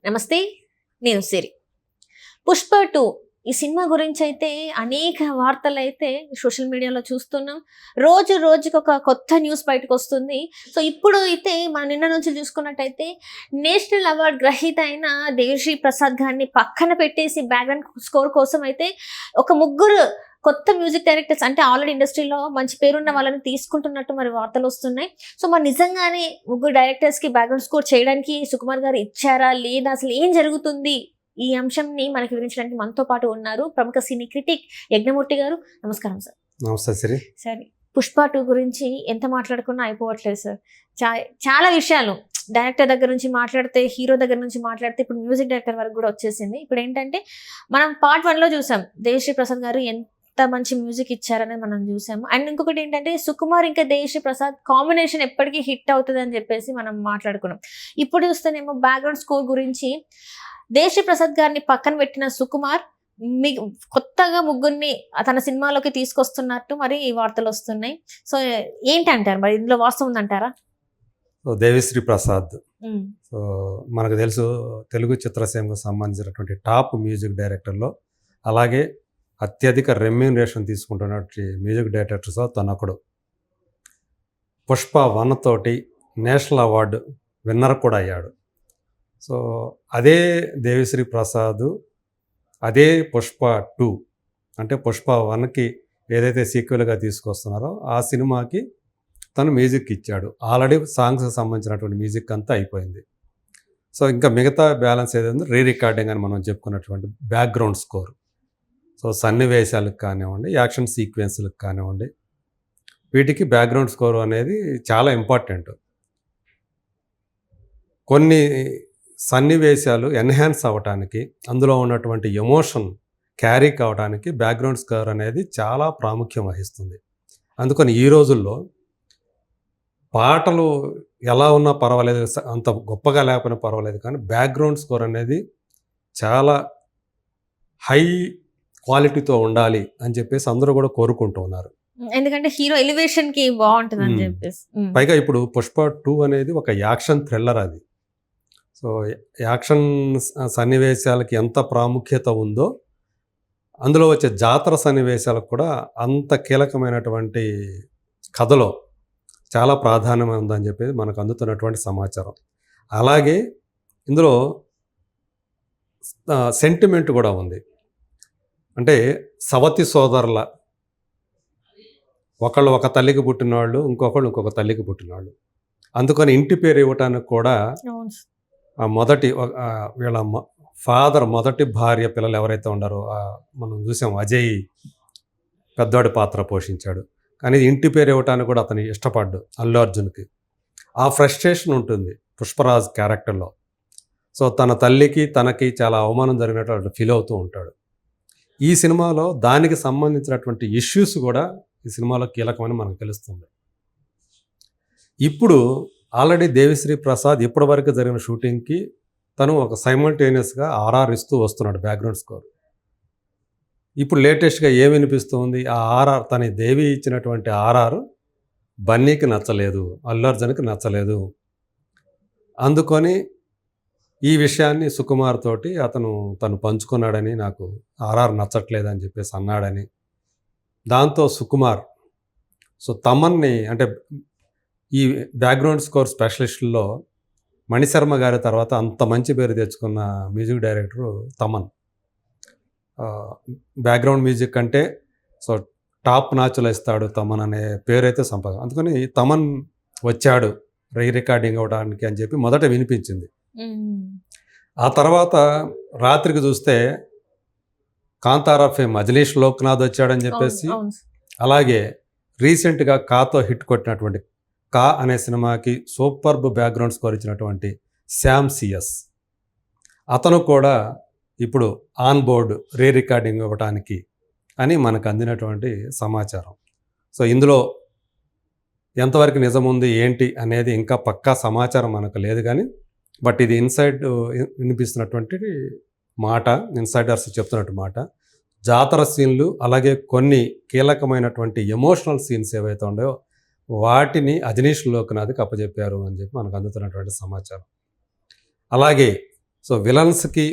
నమస్తే, నేను సిరి. 'పుష్ప 2' ఈ సినిమా గురించి అయితే అనేక వార్తలు అయితే సోషల్ మీడియాలో చూస్తున్నాం. రోజు రోజుకి ఒక కొత్త న్యూస్ బయటకు వస్తుంది. సో ఇప్పుడు అయితే మనం నిన్న నుంచి చూసుకున్నట్టయితే నేషనల్ అవార్డ్ గ్రహీత అయిన దేవిశ్రీ ప్రసాద్ గారిని పక్కన పెట్టేసి బ్యాక్గ్రౌండ్ స్కోర్ కోసం అయితే ఒక ముగ్గురు కొత్త మ్యూజిక్ డైరెక్టర్స్, అంటే ఆల్రెడీ ఇండస్ట్రీలో మంచి పేరున్న వాళ్ళని తీసుకుంటున్నట్టు మరి వార్తలు వస్తున్నాయి. సో మరి నిజంగానే ముగ్గురు డైరెక్టర్స్కి బ్యాక్గ్రౌండ్ స్కోర్ చేయడానికి సుకుమార్ గారు ఇచ్చారా లేదా, అసలు ఏం జరుగుతుంది, ఈ అంశంని మనకి వివరించడానికి మనతో పాటు ఉన్నారు ప్రముఖ సినీ క్రిటిక్ యజ్ఞమూర్తి గారు. నమస్కారం సార్. నమస్తే సిరి. సరే, 'పుష్ప 2' గురించి ఎంత మాట్లాడుకున్నా అయిపోవట్లేదు సార్. చాలా విషయాలు డైరెక్టర్ దగ్గర నుంచి మాట్లాడితే, హీరో దగ్గర నుంచి మాట్లాడితే, ఇప్పుడు మ్యూజిక్ డైరెక్టర్ వరకు కూడా వచ్చేసింది. ఇప్పుడు ఏంటంటే మనం పార్ట్ 1లో చూసాం దేవిశ్రీ ప్రసాద్ గారు ఎంత మంచి మ్యూజిక్ ఇచ్చారనేది మనం చూసాము. అండ్ ఇంకొకటి ఏంటంటే సుకుమార్ ఇంకా దేవిశ్రీ ప్రసాద్ కాంబినేషన్ ఎప్పటికీ హిట్ అవుతుంది అని చెప్పేసి మనం మాట్లాడుకున్నాం. ఇప్పుడు చూస్తేనేమో బ్యాక్గ్రౌండ్ స్కోర్ గురించి దేవిశ్రీ ప్రసాద్ గారిని పక్కన పెట్టిన సుకుమార్ కొత్తగా ముగ్గురిని తన సినిమాలోకి తీసుకొస్తున్నట్టు మరి ఈ వార్తలు వస్తున్నాయి. సో ఏంటంటారు, మరి ఇందులో వాస్తవం ఉందంటారా? దేవిశ్రీ ప్రసాద్ సో మనకు తెలుసు, తెలుగు చిత్రసీమకు సంబంధించినటువంటి టాప్ మ్యూజిక్ డైరెక్టర్లో, అలాగే అత్యధిక రెమ్యూనరేషన్ తీసుకుంటున్నటువంటి మ్యూజిక్ డైరెక్టర్స్లో తనొకడు. 'పుష్ప 1' తోటి నేషనల్ అవార్డు విన్నర్ కూడా అయ్యాడు. సో అదే దేవిశ్రీ ప్రసాద్ అదే 'పుష్ప 2' అంటే 'పుష్ప 1'కి ఏదైతే సీక్వెల్గా తీసుకొస్తున్నారో ఆ సినిమాకి తను మ్యూజిక్ ఇచ్చాడు. ఆల్రెడీ సాంగ్స్కి సంబంధించినటువంటి మ్యూజిక్ అంతా అయిపోయింది. సో ఇంకా మిగతా బ్యాలెన్స్ ఏదైందో రీ రికార్డింగ్ అని మనం చెప్పుకున్నటువంటి బ్యాక్గ్రౌండ్ స్కోర్. సో సన్నివేశాలకు కానివ్వండి, యాక్షన్ సీక్వెన్స్లకు కానివ్వండి, వీటికి బ్యాక్గ్రౌండ్ స్కోర్ అనేది చాలా ఇంపార్టెంట్. కొన్ని సన్నివేశాలు ఎన్హాన్స్ అవ్వటానికి, అందులో ఉన్నటువంటి ఎమోషన్ క్యారీ కావడానికి బ్యాక్గ్రౌండ్ స్కోర్ అనేది చాలా ప్రాముఖ్యం వహిస్తుంది. అందుకని ఈ రోజుల్లో పాటలు ఎలా ఉన్నా పర్వాలేదు, అంత గొప్పగా లేకపోయినా పర్వాలేదు, కానీ బ్యాక్గ్రౌండ్ స్కోర్ అనేది చాలా హై క్వాలిటీతో ఉండాలి అని చెప్పేసి అందరూ కూడా కోరుకుంటూ ఉన్నారు. ఎందుకంటే హీరో ఎలివేషన్ కి బాగుంటుంది అని చెప్పేసి. పైగా ఇప్పుడు 'పుష్ప 2' అనేది ఒక యాక్షన్ థ్రిల్లర్. అది సో యాక్షన్ సన్నివేశాలకి ఎంత ప్రాముఖ్యత ఉందో, అందులో వచ్చే జాతర సన్నివేశాలకు కూడా అంత కీలకమైనటువంటి కథలో చాలా ప్రాధాన్యం ఉందని చెప్పేసి మనకు అందుతున్నటువంటి సమాచారం. అలాగే ఇందులో సెంటిమెంట్ కూడా ఉంది. అంటే సవతి సోదరుల, ఒకళ్ళు ఒక తల్లికి పుట్టినవాళ్ళు, ఇంకొకళ్ళు ఇంకొక తల్లికి పుట్టినవాళ్ళు. అందుకని ఇంటి పేరు ఇవ్వటానికి కూడా మొదటి వీళ్ళ ఫాదర్ మొదటి భార్య పిల్లలు ఎవరైతే ఉండారో, మనం చూసాం అజయ్ పెద్దవాడి పాత్ర పోషించాడు. కానీ ఇంటి పేరు ఇవ్వటానికి కూడా అతను ఇష్టపడ్డు అల్లు అర్జున్కి. ఆ ఫ్రస్ట్రేషన్ ఉంటుంది పుష్పరాజ్ క్యారెక్టర్లో. సో తన తల్లికి తనకి చాలా అవమానం జరిగినట్టు ఫీల్ అవుతూ ఉంటాడు. ఈ సినిమాలో దానికి సంబంధించినటువంటి ఇష్యూస్ కూడా ఈ సినిమాలో కీలకమని మనకు తెలుస్తుంది. ఇప్పుడు ఆల్రెడీ దేవిశ్రీ ప్రసాద్ ఇప్పటి వరకు జరిగిన షూటింగ్కి తను ఒక సైమల్టేనియస్గా ఆర్ఆర్ ఇస్తూ వస్తున్నాడు బ్యాక్గ్రౌండ్ స్కోర్. ఇప్పుడు లేటెస్ట్గా ఏమి వినిపిస్తుంది, ఆ ఆర్ఆర్, తన దేవి ఇచ్చినటువంటి ఆర్ఆర్ బన్నీకి నచ్చలేదు, అల్లు అర్జున్కి నచ్చలేదు. అందుకొని ఈ విషయాన్ని సుకుమార్ తోటి తను పంచుకున్నాడని, నాకు ఆర్ఆర్ నచ్చట్లేదని చెప్పేసి అన్నాడని. దాంతో సుకుమార్ తమన్ని, అంటే ఈ బ్యాక్గ్రౌండ్ స్కోర్ స్పెషలిస్టుల్లో మణిశర్మ గారి తర్వాత అంత మంచి పేరు తెచ్చుకున్న music director Thaman. Background music అంటే టాప్ నాచ్లో ఇస్తాడు తమన్ అనే పేరైతే సంపాదన. అందుకని తమన్ వచ్చాడు రీ రికార్డింగ్ అవ్వడానికి అని చెప్పి మొదట వినిపించింది. ఆ తర్వాత రాత్రికి చూస్తే కాంతారా ఫేమ్ అజనీష్ లోక్నాథ్ వచ్చాడని చెప్పేసి, అలాగే రీసెంట్గా కాతో హిట్ కొట్టినటువంటి కా అనే సినిమాకి సూపర్బ్ బ్యాక్గ్రౌండ్ స్కోర్ ఇచ్చినటువంటి శ్యామ్ సిఎస్, అతను కూడా ఇప్పుడు ఆన్ బోర్డ్ రీ రికార్డింగ్ ఇవ్వడానికి అని మనకు అందినటువంటి సమాచారం. సో ఇందులో ఎంతవరకు నిజం ఉంది ఏంటి అనేది ఇంకా పక్కా సమాచారం మనకు లేదు, కానీ బట్ ఇది ఇన్సైడ్ వినిపిస్తున్నటువంటి మాట, ఇన్సైడర్స్ చెప్తున్నట్టు మాట. జాతర సీన్లు, అలాగే కొన్ని కీలకమైనటువంటి ఎమోషనల్ సీన్స్ ఏవైతే ఉన్నాయో వాటిని అజనీష్ లోక్నాథ్కి అప్పచెప్పారు అని చెప్పి మనకు అందుతున్నటువంటి సమాచారం. అలాగే సో విలన్స్కి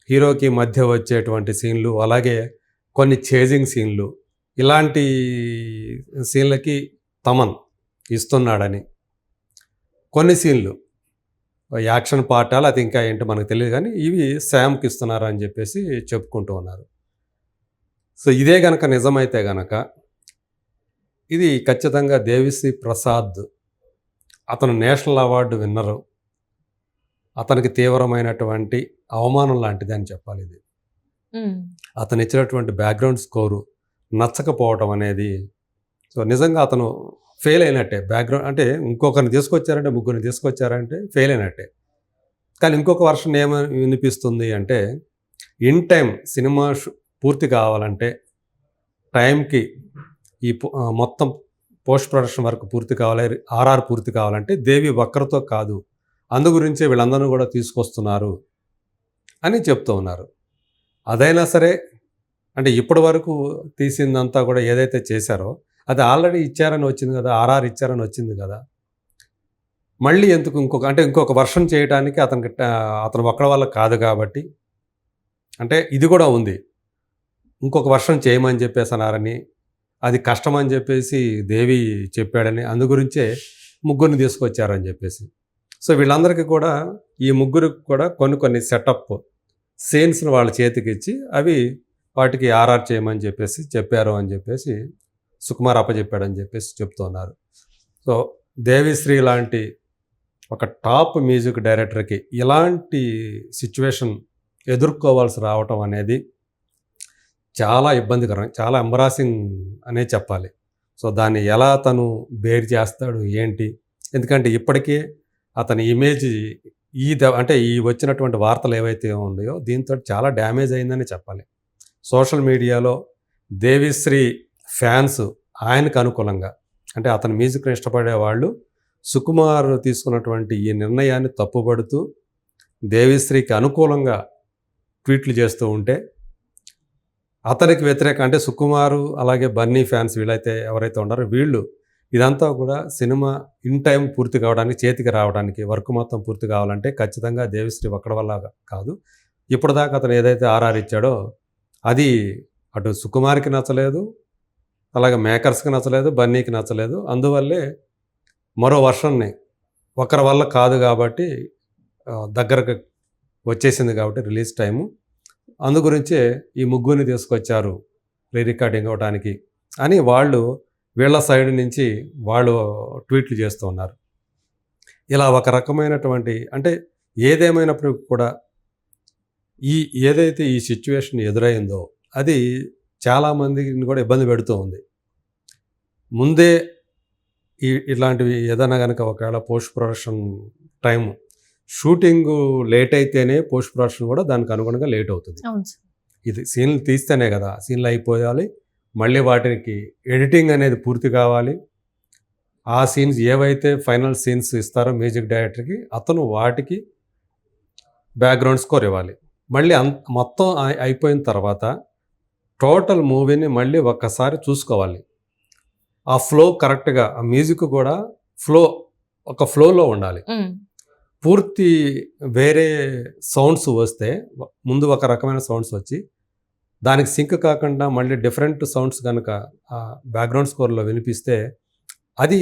హీరోకి మధ్య వచ్చేటువంటి సీన్లు, అలాగే కొన్ని చేజింగ్ సీన్లు, ఇలాంటి సీన్లకి తమన్ ఇస్తున్నాడని, కొన్ని సీన్లు యాక్షన్ పార్టాలు అది ఇంకా ఏంటో మనకు తెలియదు కానీ ఇవి శామ్కి ఇస్తున్నారు అని చెప్పేసి చెప్పుకుంటూ ఉన్నారు. సో ఇదే గనక నిజమైతే గనక ఇది ఖచ్చితంగా దేవిశ్రీ ప్రసాద్, అతను నేషనల్ అవార్డు విన్నరు, అతనికి తీవ్రమైనటువంటి అవమానం లాంటిది అని చెప్పాలి. ఇది అతను ఇచ్చినటువంటి బ్యాక్గ్రౌండ్ స్కోరు నచ్చకపోవటం అనేది, సో నిజంగా అతను ఫెయిల్ అయినట్టే. బ్యాక్గ్రౌండ్ అంటే ఇంకొకరిని తీసుకొచ్చారంటే, ముగ్గురిని తీసుకొచ్చారంటే ఫెయిల్ అయినట్టే. కానీ ఇంకొక వర్షన్ ఏమని వినిపిస్తుంది అంటే, ఇన్ టైం సినిమా పూర్తి కావాలంటే, టైంకి ఈ మొత్తం పోస్ట్ ప్రొడక్షన్ వర్క్ పూర్తి కావాలి, ఆర్ఆర్ పూర్తి కావాలంటే దేవి ఒక్కరితో కాదు, అందు గురించే వీళ్ళందరూ కూడా తీసుకొస్తున్నారు అని చెప్తూ ఉన్నారు. అదైనా సరే అంటే ఇప్పటి వరకు తీసిందంతా కూడా ఏదైతే చేశారో అది ఆల్రెడీ ఇచ్చారని వచ్చింది కదా, ఆర్ఆర్ ఇచ్చారని వచ్చింది కదా, మళ్ళీ ఎందుకు ఇంకొక వర్షన్ చేయడానికి అతను ఒక్కడి వల్ల కాదు కాబట్టి, అంటే ఇది కూడా ఉంది, ఇంకొక వర్షన్ చేయమని చెప్పేసి అన్నారని, అది కష్టం అని చెప్పేసి దేవి చెప్పాడని, అందు గురించే ముగ్గురిని తీసుకొచ్చారని చెప్పేసి. సో వీళ్ళందరికీ కూడా, ఈ ముగ్గురికి కూడా కొన్ని సెటప్ సీన్స్ని వాళ్ళ చేతికి ఇచ్చి అవి వాటికి ఆర్ఆర్ చేయమని చెప్పేసి చెప్పారు అని చెప్పేసి సుకుమార్ అప్పచెప్పాడని చెప్పేసి చెప్తున్నారు. సో దేవిశ్రీ లాంటి ఒక టాప్ మ్యూజిక్ డైరెక్టర్కి ఇలాంటి సిచ్యువేషన్ ఎదుర్కోవాల్సి రావటం అనేది చాలా ఇబ్బందికరం, చాలా ఎంబరాసింగ్ అనే చెప్పాలి. సో దాన్ని ఎలా తను బేర్ చేస్తాడు ఏంటి, ఎందుకంటే ఇప్పటికే అతని ఇమేజ్ అంటే ఈ వచ్చినటువంటి వార్తలు ఏవైతే ఉన్నాయో దీంతో చాలా డ్యామేజ్ అయిందని చెప్పాలి. సోషల్ మీడియాలో దేవిశ్రీ ఫ్యాన్స్ ఆయనకు అనుకూలంగా, అంటే అతని మ్యూజిక్ని ఇష్టపడే వాళ్ళు సుకుమార్ తీసుకున్నటువంటి ఈ నిర్ణయాన్ని తప్పుపడుతూ దేవిశ్రీకి అనుకూలంగా ట్వీట్లు చేస్తూ ఉంటే, అతనికి వ్యతిరేక అంటే సుకుమారు అలాగే బన్నీ ఫ్యాన్స్ వీళ్ళైతే ఎవరైతే ఉన్నారో వీళ్ళు ఇదంతా కూడా సినిమా ఇన్ టైం పూర్తి కావడానికి, చేతికి రావడానికి, వర్క్ మొత్తం పూర్తి కావాలంటే ఖచ్చితంగా దేవిశ్రీ ఒక్కడి వల్ల కాదు. ఇప్పటిదాకా అతను ఏదైతే ఆర్ఆర్ ఇచ్చాడో అది అటు సుకుమార్కి నచ్చలేదు, అలాగే మేకర్స్కి నచ్చలేదు, బన్నీకి నచ్చలేదు. అందువల్లే మరో వర్షన్ని ఒకరి వల్ల కాదు కాబట్టి దగ్గరకు వచ్చేసింది కాబట్టి రిలీజ్ టైము, అందు గురించే ఈ ముగ్గురిని తీసుకొచ్చారు రీ రికార్డింగ్ అవ్వడానికి అని వాళ్ళు వీళ్ళ సైడ్ నుంచి వాళ్ళు ట్వీట్లు చేస్తూ ఉన్నారు. ఇలా ఒక రకమైనటువంటి, అంటే ఏదేమైనప్పటికీ కూడా ఏదైతే ఈ సిచ్యువేషన్ ఎదురైందో అది చాలామందిని కూడా ఇబ్బంది పెడుతూ ఉంది. ముందే ఇలాంటివి ఏదైనా కనుక ఒకవేళ post production time shooting late అయితేనే పోస్ట్ ప్రొడక్షన్ కూడా దానికి అనుగుణంగా లేట్ అవుతుంది. ఇది సీన్లు తీస్తేనే కదా, సీన్లు అయిపోయాలి, మళ్ళీ వాటికి ఎడిటింగ్ అనేది పూర్తి కావాలి. ఆ సీన్స్ ఏవైతే ఫైనల్ సీన్స్ ఇస్తారో మ్యూజిక్ డైరెక్టర్కి, అతను వాటికి బ్యాక్గ్రౌండ్ స్కోర్ ఇవ్వాలి. మళ్ళీ మొత్తం అయిపోయిన తర్వాత టోటల్ మూవీని మళ్ళీ ఒక్కసారి చూసుకోవాలి. ఆ ఫ్లో కరెక్ట్గా, ఆ మ్యూజిక్ కూడా ఒక ఫ్లోలో ఉండాలి. పూర్తి వేరే సౌండ్స్ వస్తే, ముందు ఒక రకమైన సౌండ్స్ వచ్చి దానికి సింక్ కాకుండా మళ్ళీ డిఫరెంట్ సౌండ్స్ కనుక ఆ బ్యాక్గ్రౌండ్ స్కోర్లో వినిపిస్తే అది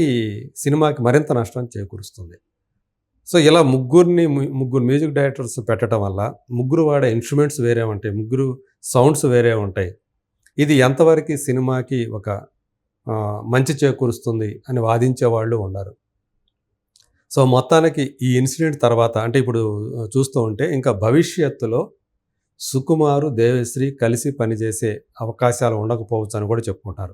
సినిమాకి మరింత నష్టం చేకూరుస్తుంది. సో ఇలా ముగ్గురు మ్యూజిక్ డైరెక్టర్స్ పెట్టడం వల్ల ముగ్గురు వాడే ఇన్స్ట్రుమెంట్స్ వేరే ఉంటాయి, ముగ్గురు సౌండ్స్ వేరే ఉంటాయి. ఇది ఎంతవరకు సినిమాకి ఒక మంచి చేకూరుస్తుంది అని వాదించే వాళ్ళు ఉన్నారు. సో మొత్తానికి ఈ ఇన్సిడెంట్ తర్వాత, అంటే ఇప్పుడు చూస్తూ ఉంటే ఇంకా భవిష్యత్తులో సుకుమారు దేవిశ్రీ కలిసి పనిచేసే అవకాశాలు ఉండకపోవచ్చు అని కూడా చెప్పుకుంటారు.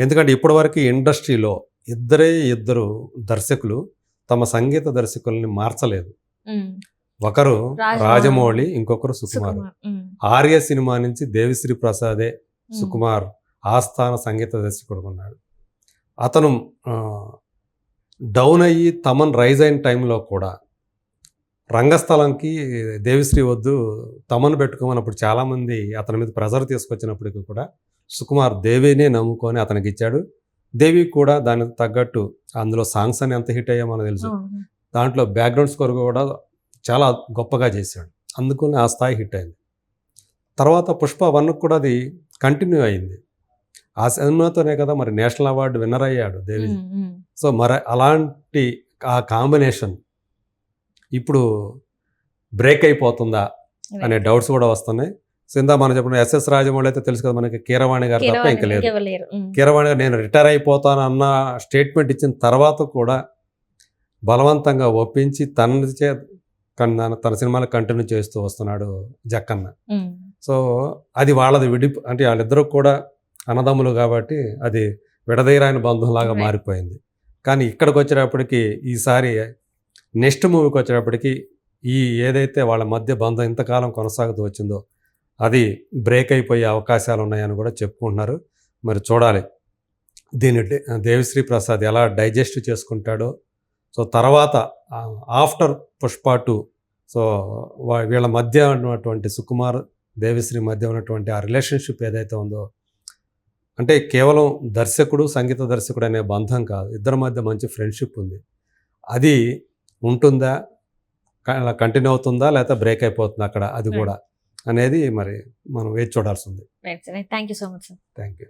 ఎందుకంటే ఇప్పటివరకు ఇండస్ట్రీలో ఇద్దరు దర్శకులు తమ సంగీత దర్శకుల్ని మార్చలేదు. ఒకరు రాజమౌళి, ఇంకొకరు సుకుమార్. ఆర్య సినిమా నుంచి దేవిశ్రీ ప్రసాదే సుకుమార్ ఆస్థాన సంగీత దర్శకుడు ఉన్నాడు. అతను డౌన్ అయ్యి తమన్ రైజ్ అయిన టైంలో కూడా రంగస్థలంకి దేవిశ్రీ వద్దు, తమను పెట్టుకోమన్నప్పుడు చాలామంది అతని మీద ప్రెజర్ తీసుకొచ్చినప్పటికీ కూడా సుకుమార్ దేవినే నమ్ముకొని అతనికి ఇచ్చాడు. దేవి కూడా దానికి తగ్గట్టు అందులో సాంగ్స్ అని ఎంత హిట్ అయ్యా మనకు తెలుసు. దాంట్లో బ్యాక్గ్రౌండ్ స్కోర్ కూడా చాలా గొప్పగా చేశాడు, అందుకని ఆ స్థాయి హిట్ అయింది. తర్వాత పుష్ప 1 కూడా అది కంటిన్యూ అయింది. ఆ సినిమాతోనే కదా మరి నేషనల్ అవార్డు విన్నర్ అయ్యాడు దేవి. సో మరి అలాంటి ఆ కాంబినేషన్ ఇప్పుడు బ్రేక్ అయిపోతుందా అనే డౌట్స్ కూడా వస్తున్నాయి. సో ఇందా మనం చెప్పిన ఎస్ఎస్ రాజమౌళి అయితే తెలుసు కదా మనకి, కీరవాణి గారు తప్ప ఇంకా లేదు. కీరవాణి గారు నేను రిటైర్ అయిపోతాను అన్న స్టేట్మెంట్ ఇచ్చిన తర్వాత కూడా బలవంతంగా ఒప్పించి తన సినిమాలు కంటిన్యూ చేస్తూ వస్తున్నాడు జక్కన్న. సో అది వాళ్ళది అంటే వాళ్ళిద్దరూ కూడా అన్నదమ్ములు కాబట్టి అది విడదీయరాని బంధంలాగా మారిపోయింది. కానీ ఇక్కడికి వచ్చేటప్పటికి ఈసారి నెక్స్ట్ మూవీకి వచ్చేటప్పటికి ఏదైతే వాళ్ళ మధ్య బంధం ఇంతకాలం కొనసాగుతూ వచ్చిందో అది బ్రేక్ అయిపోయే అవకాశాలు ఉన్నాయని కూడా చెప్పుకుంటున్నారు. మరి చూడాలి దీన్ని దేవిశ్రీ ప్రసాద్ ఎలా డైజెస్ట్ చేసుకుంటాడో. సో తర్వాత ఆఫ్టర్ పుష్ప 2 సో వీళ్ళ మధ్య ఉన్నటువంటి సుకుమార్ దేవిశ్రీ మధ్య ఉన్నటువంటి ఆ రిలేషన్షిప్ ఏదైతే ఉందో, అంటే కేవలం దర్శకుడు సంగీత దర్శకుడు అనే బంధం కాదు, ఇద్దరి మధ్య మంచి ఫ్రెండ్షిప్ ఉంది. అది ఉంటుందా, కంటిన్యూ అవుతుందా, లేకపోతే బ్రేక్ అయిపోతుందా అక్కడ, అది కూడా అనేది మరి మనం వేచి చూడాల్సి ఉంది. Thank you so much sir. Thank you.